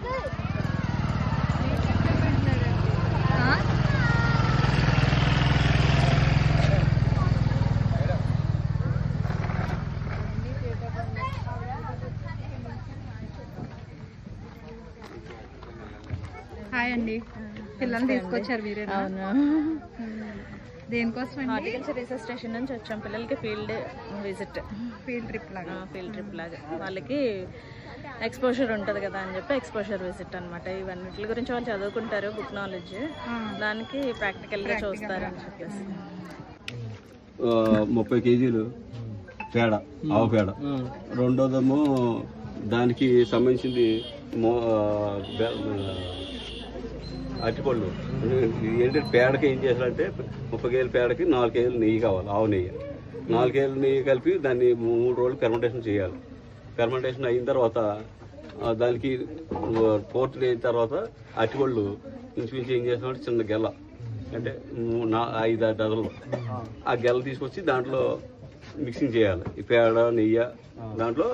Hi అండి, పిల్లల్ని తీసుకొచ్చారు మీరే? అవును. దేనికోసం? హార్టికల్చర్ రీసెర్చ్ స్టేషన్ నుంచి వచ్చాం. పిల్లలకి ఫీల్డ్ ట్రిప్ లాగా వాళ్ళకి ఎక్స్పోజర్ ఉంటుంది కదా అని చెప్పి ఎక్స్పోజర్ విజిట్ అనమాట. ఇవన్నిటి గురించి వాళ్ళు చదువుకుంటారు, బుక్ నాలెడ్జ్, దానికి ప్రాక్టికల్గా చూస్తారని చెప్పేసి. 30 కేజీలు పేడ, ఆవు పేడ. రెండోదేమో దానికి సంబంధించింది అరటిపళ్ళు. ఏంటంటే పేడకి ఏం చేయాలంటే 30 కేజీల పేడకి 4 కేజీలు నెయ్యి కావాలి, ఆవు నెయ్యి. 4 కేజీలు నెయ్యి కలిపి దాన్ని 3 రోజులు ఫెర్మెంటేషన్ చేయాలి. ఫెర్మెంటేషన్ అయిన తర్వాత దానికి 4th డే అయిన తర్వాత అరటిపళ్ళు ఇంచుమించు ఏం చేస్తామంటే చిన్న గెల్ల, అంటే 5-6 డజన్లు, ఆ గెల్ల తీసుకొచ్చి దాంట్లో మిక్సింగ్ చేయాలి. ఈ పేడ నెయ్యి దాంట్లో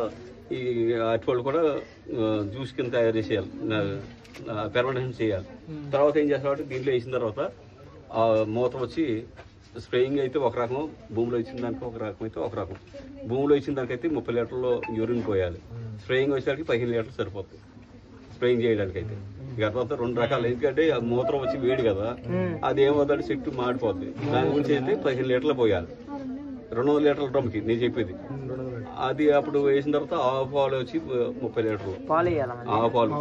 ఈ అరటిపళ్ళు కూడా జ్యూస్ కింద తయారు చేసేయాలి, ఫెర్మెంటేషన్ చేయాలి. తర్వాత ఏం చేస్తామంటే దీంట్లో వేసిన తర్వాత ఆ మూత వచ్చి స్ప్రేయింగ్ అయితే ఒక రకం, భూమిలో ఇచ్చిన దానికి ఒక రకం అయితే ఒక రకం. భూమిలో ఇచ్చిన దానికైతే 30 లీటర్లు యూరిన్ పోయాలి. స్ప్రేయింగ్ వచ్చేసరికి 15 లీటర్లు సరిపోతుంది స్ప్రేయింగ్ చేయడానికి. అయితే ఇక తర్వాత 2 రకాలు, ఎందుకంటే ఆ మూత్రం వచ్చి వేడి కదా, అది ఏమవుతుందంటే చెట్టు మాడిపోతుంది. దాని గురించి అయితే 15 లీటర్లు పోయాలి. 200 లీటర్ల డ్రమ్కి నేను చెప్పేది. అది అప్పుడు వేసిన తర్వాత ఆవు పాలు వచ్చి 30 లీటర్లు, ఆవు పాలు,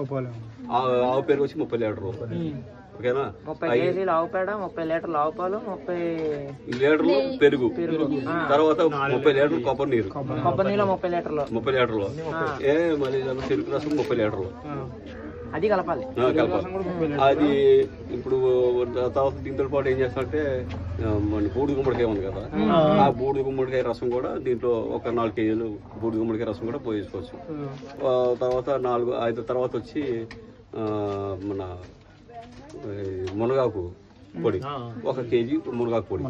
ఆవు పెరుగు వచ్చి 30 లీటర్లు. ఓకేనా? 30 కేజీలు ఆవు పేడ, 30 లీటర్లు ఆవు పాలు, 30 లీటర్లు పెరుగు, తర్వాత 30 లీటర్లు కొబ్బరి నీరు, 30 లీటర్లు మళ్ళీ చెరుకు రసం 30 లీటర్లు అది కలపాలి. అది ఇప్పుడు తర్వాత దీంతో పాటు ఏం చేస్తామంటే మన బూడిద గుమ్మడికాయ ఉంది కదా, ఆ బూడిద గుమ్మడికాయ రసం కూడా దీంట్లో ఒక 4 కేజీలు బూడిద గుమ్మడికాయ రసం కూడా పోసుకోవచ్చు. తర్వాత 4-5 తర్వాత వచ్చి మన మునగాకు పొడి, 1 కేజీ మునగాకు పొడి.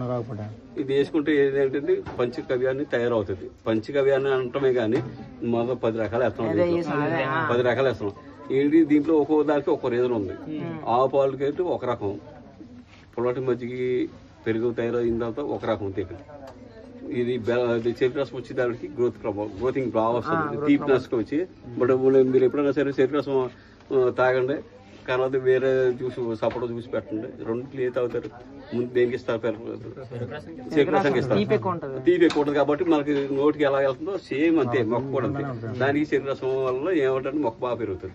ఇది వేసుకుంటే ఏంటంటే పంచగవ్యాన్ని తయారవుతుంది. పంచగవ్యాన్ని అనటమే కానీ మొదలు 10 రకాలు వేస్తున్నాం, 10 రకాలు వేస్తున్నాం. ఏంటి దీంట్లో ఒక్కో దానికి ఒక్కో రీజన్ ఉంది. ఆవు పాలకి అయితే ఒక రకం, పొలటి మజ్జిగి పెరుగు తయారైన తర్వాత ఒక రకం తీపి. ఇది చెరుకు రసం వచ్చి దానికి గ్రోతింగ్ బాగా వస్తుంది, తీపి రసం వచ్చి. బట్ మీరు ఎప్పుడైనా సరే చెరుకు రసం తాగండి, తర్వాత వేరే జ్యూస్ సపోటా జ్యూస్ పెట్టండి, 2 తాగుతారు. ముందు దేనికి ఇస్తారు? చెరుకు రసానికి ఇస్తారు. తీపి ఎక్కువ ఉంటుంది కాబట్టి మనకి నోటికి ఎలా వెళ్తుందో సేమ్ అంతే, మొక్క కూడా అంతే. దానికి చెరుకు రసం వల్ల ఏమంటే మొక్క బాగా పెరుగుతుంది.